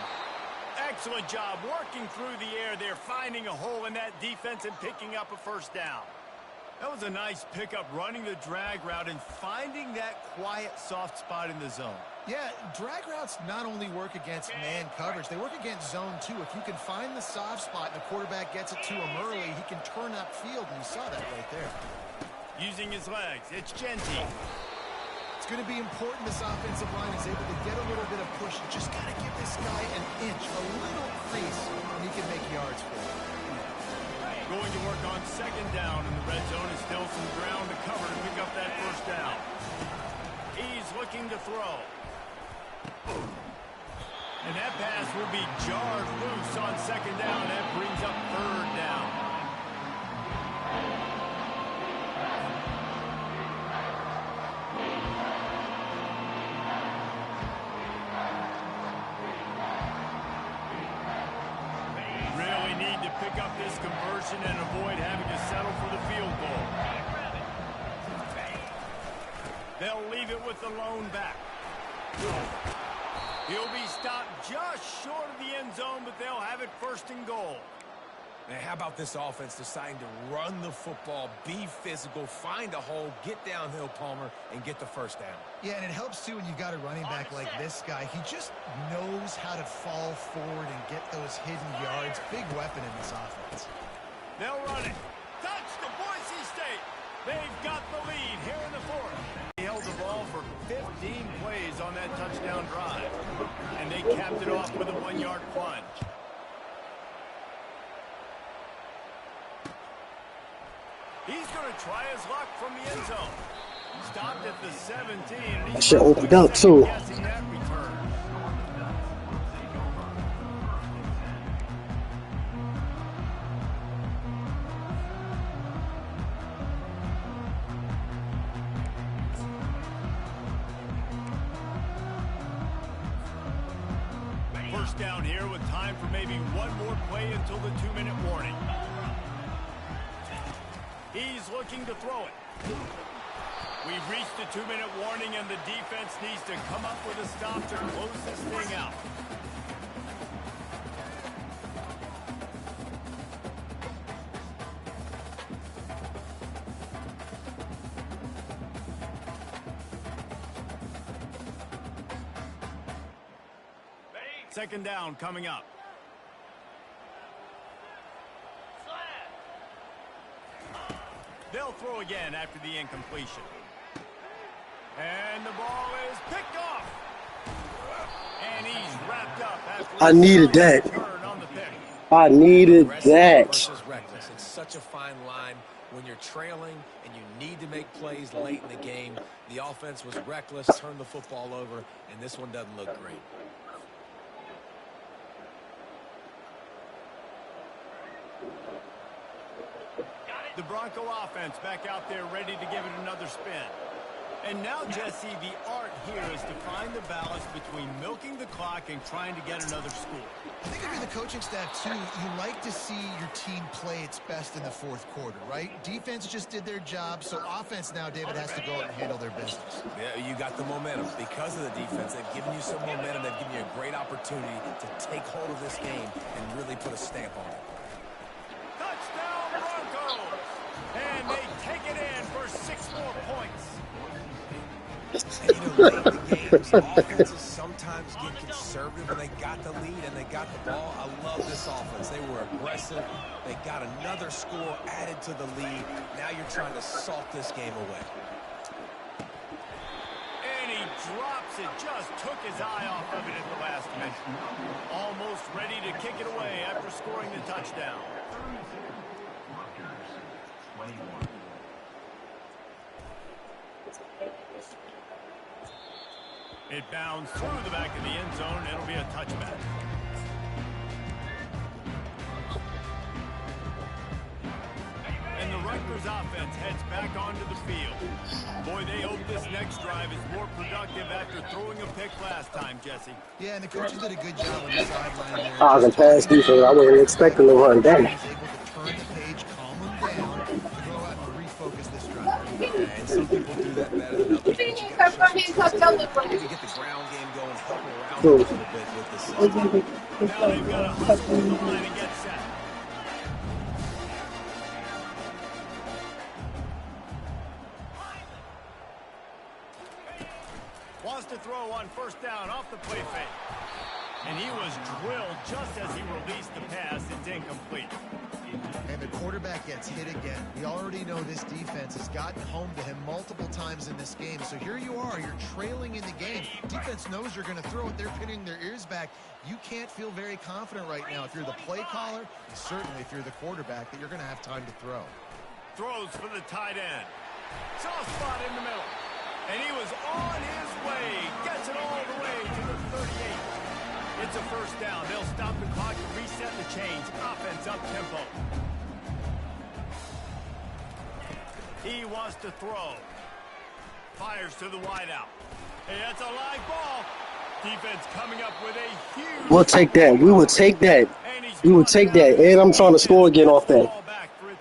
[SPEAKER 2] Excellent job working through the air there, finding a hole in that defense and picking up a first down. That was a nice pickup, running the drag route and finding that quiet, soft spot in the zone.
[SPEAKER 5] Yeah, drag routes not only work against man coverage, they work against zone too. If you can find the soft spot and the quarterback gets it to him early, he can turn upfield, and you saw that right there.
[SPEAKER 2] Using his legs, it's Genty.
[SPEAKER 5] It's going to be important this offensive line is able to get a little bit of push. You just got to give this guy an inch, a little crease, and he can make yards for it.
[SPEAKER 2] Going to work on second down in the red zone. Is still some ground to cover to pick up that first down. He's looking to throw. And that pass will be jarred loose on second down. That brings up third down. Pick up this conversion and avoid having to settle for the field goal. They'll leave it with the lone back. He'll be stopped just short of the end zone, but they'll have it first and goal.
[SPEAKER 6] Man, how about this offense deciding to run the football, be physical, find a hole, get downhill, Palmer, and get the first down?
[SPEAKER 5] Yeah, and it helps, too, when you've got a running back like this guy. He just knows how to fall forward and get those hidden yards. Big weapon in this offense.
[SPEAKER 2] They'll run it. Touch to Boise State. They've got the lead here in the fourth. They held the ball for 15 plays on that touchdown drive, and they capped it off with a 1-yard plunge. He's going to try his luck from the end zone. Stopped at the 17. And
[SPEAKER 1] That shit opened up, too.
[SPEAKER 2] Guessing that return. First down here with time for maybe one more play until the 2-minute warning. He's looking to throw it. We've reached the 2-minute warning, and the defense needs to come up with a stop to close this thing out. Second down coming up. They'll throw again after the incompletion. And the ball is picked off. And he's wrapped up after
[SPEAKER 1] I needed that.
[SPEAKER 2] turn on the pick.
[SPEAKER 1] I needed that.
[SPEAKER 6] Versus reckless. It's such a fine line when you're trailing and you need to make plays late in the game. The offense was reckless, turned the football over, and this one doesn't look great.
[SPEAKER 2] The Bronco offense back out there ready to give it another spin. And now, Jesse, the art here is to find the balance between milking the clock and trying to get another score.
[SPEAKER 5] I think if you're the coaching staff, too, you like to see your team play its best in the fourth quarter, right? Defense just did their job, so offense now, David, has to go out and handle their business.
[SPEAKER 6] Yeah, you got the momentum. Because of the defense, they've given you some momentum. They've given you a great opportunity to take hold of this game and really put a stamp on it.
[SPEAKER 2] Touchdown, Broncos! And they take it in for 6 more points.
[SPEAKER 6] And you know, late in the games, offenses sometimes get conservative when they got the lead and they got the ball. I love this offense. They were aggressive. They got another score added to the lead. Now you're trying to salt this game away.
[SPEAKER 2] And he drops it. Just took his eye off of it at the last minute. Almost ready to kick it away after scoring the touchdown. It bounds through the back of the end zone. It'll be a touchback. And the Rutgers offense heads back onto the field. Boy, they hope this next drive is more productive after throwing a pick last time, Jesse.
[SPEAKER 5] Yeah, and the coaches did a good job on the sideline there.
[SPEAKER 1] I can pass defense. I wasn't expecting to run down.
[SPEAKER 5] He was able to turn the page, calm them down, and go out and refocus this drive.
[SPEAKER 6] Yeah, and some people do that better than others. But you got to get the ground game going, help around
[SPEAKER 1] close.
[SPEAKER 6] a little bit with the system.
[SPEAKER 2] Now they've got to hustle to the line and get set. Wants to throw on first down off the play fake. And he was drilled just as he released the pass. It's incomplete.
[SPEAKER 5] And the quarterback gets hit again. We already know this defense has gotten home to him multiple times in this game. So here you are, you're trailing in the game. Defense knows you're going to throw it. They're pinning their ears back. You can't feel very confident right now if you're the play caller, and certainly if you're the quarterback, that you're going to have time to throw.
[SPEAKER 2] Throws for the tight end. Soft spot in the middle. And he was on his way. Gets it all the way to the 38. It's a first down. They'll stop the clock to reset the chains. Offense up tempo. He wants to throw. Fires to the wideout. Hey, that's a live ball. Defense coming up with a huge...
[SPEAKER 1] We'll take that. We will take that. We will take that. And I'm trying to score again off that.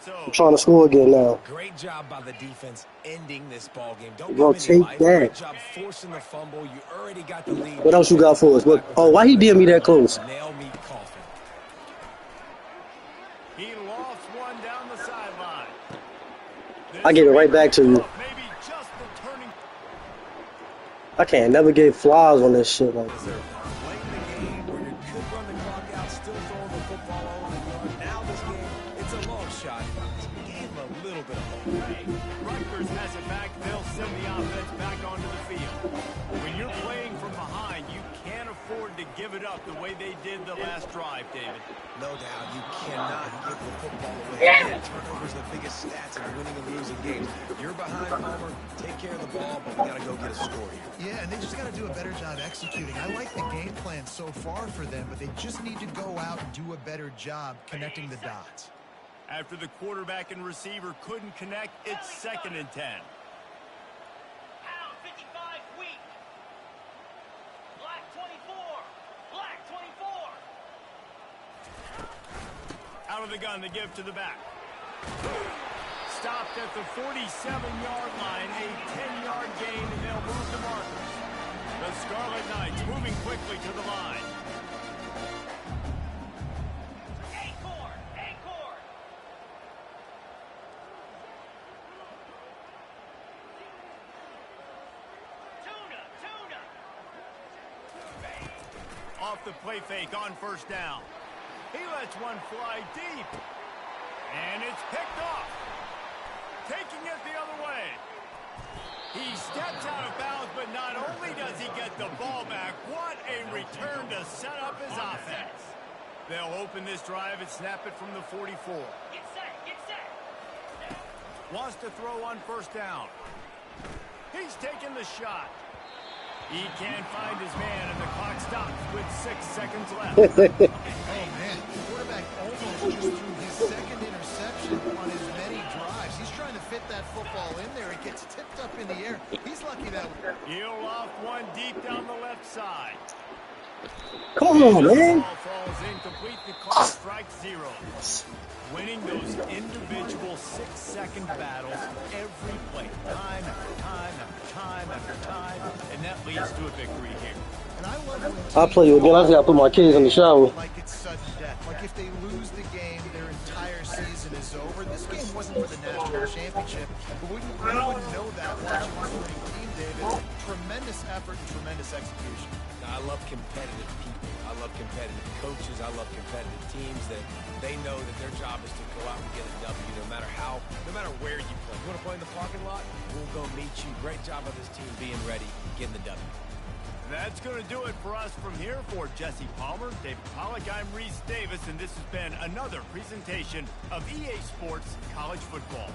[SPEAKER 1] I'm trying to score again now.
[SPEAKER 6] Great job by the defense ending this ball game. Don't
[SPEAKER 1] Bro,
[SPEAKER 6] give any
[SPEAKER 1] take
[SPEAKER 6] life.
[SPEAKER 1] that.
[SPEAKER 6] Great job forcing the fumble. You already got the lead.
[SPEAKER 1] What else you got for us? What? Oh, why he being me that close?
[SPEAKER 6] Nail meat coffin.
[SPEAKER 2] He lost one down the sideline.
[SPEAKER 1] I give it right back to you.
[SPEAKER 2] Maybe just the turning.
[SPEAKER 1] I can't never get flies on this shit. Like,
[SPEAKER 6] They're playing the game where you could run the clock out, still throwing the football all over the yard. Now this game, it's a long shot. Gave him a little bit of hope.
[SPEAKER 2] Rutgers has it back. They'll send the offense back onto the field. When you're playing from behind, you can't afford to give it up the way they did the last drive, David.
[SPEAKER 6] No doubt, you cannot give the football away. Again, turnovers are the biggest stats in winning and losing games. You're behind, Palmer. Take care of the ball, but we got to go get a score here.
[SPEAKER 5] Yeah, and they just got to do a better job executing. I like the game plan so far for them, but they just need to go out and do a better job connecting the dots.
[SPEAKER 2] After the quarterback and receiver couldn't connect, it's 2nd and 10.
[SPEAKER 4] Pound 55 weak. Black 24. Black 24.
[SPEAKER 2] Out of the gun to give to the back. Stopped at the 47-yard line, a 10-yard gain, and they'll move the markers. The Scarlet Knights moving quickly to the line.
[SPEAKER 4] Acorn. Acorn. Tuna. Tuna.
[SPEAKER 2] Off the play fake on first down. He lets one fly deep. And it's picked off. Taking it the other way. He steps out of bounds, but not only does he get the ball back, what a return to set up his offense. They'll open this drive and snap it from the 44.
[SPEAKER 4] Get set. Get set.
[SPEAKER 2] Wants to throw on first down. He's taking the shot. He can't find his man, and the clock stops with 6 seconds left.
[SPEAKER 5] Oh, man, the quarterback almost just threw his second interception on his many drives. He's trying to fit that football in there. It gets tipped up in the air. He's lucky that one.
[SPEAKER 2] He'll off one deep down the left side.
[SPEAKER 1] come on, man.
[SPEAKER 2] Ball falls incomplete. The clock strikes 0. Winning those individual 6-second battles every play, time after time after time after time, and that leads to a victory here.
[SPEAKER 5] And I love when
[SPEAKER 1] I'll play you again. I just gotta put my kids in the shower.
[SPEAKER 5] like it's sudden death. Like if they lose the game, their entire season is over. This game wasn't for the national championship, but we wouldn't know that watching this winning team, David. Tremendous effort and tremendous execution.
[SPEAKER 6] I love competitive people. I love competitive coaches. I love competitive teams that they know that their job is to go out and get a W no matter where you play. You want to play in the parking lot? We'll go meet you. Great job of this team being ready, getting the W.
[SPEAKER 2] That's going to do it for us from here. For Jesse Palmer, David Pollack, I'm Reese Davis, and this has been another presentation of EA Sports College Football.